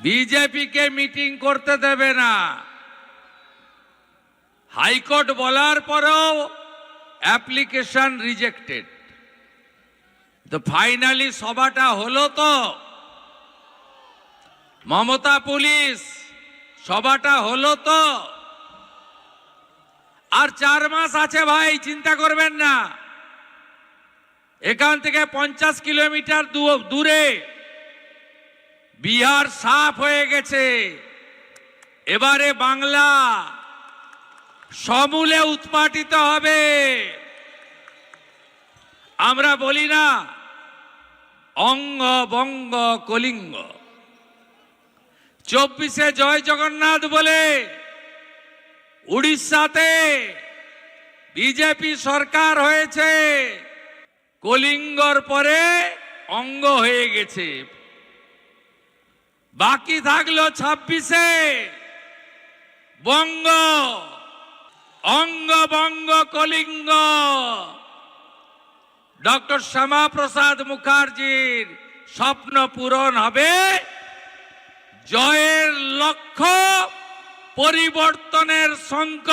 বিজেপিকে মিটিং করতে দেবে না। হাইকোর্ট বলার পরেও অ্যাপ্লিকেশন রিজেক্টেড। তো ফাইনালি সভাটা হলো তো, মমতা পুলিশ সভাটা হলো তো। আর 4 মাস আছে ভাই, চিন্তা করবেন না। এখান থেকে 50 কিলোমিটার দূরে বিহার সাফ হয়ে গেছে। এবারে বাংলা সমূলে উৎপাটিত হবে। আমরা বলি না অঙ্গ বঙ্গ কলিঙ্গ। 24-এ জয় জগন্নাথ বলে উড়িষ্যাতে বিজেপি সরকার হয়েছে, কলিঙ্গর পরে অঙ্গ হয়ে গেছে। বাকি থাকলো 26-এ বঙ্গ। অঙ্গ বঙ্গ কলিঙ্গ। ডক্টর শ্যামাপ্রসাদ মুখার্জির স্বপ্ন পূরণ হবে। জয়ের লক্ষ্য, পরিবর্তনের সংকল্প।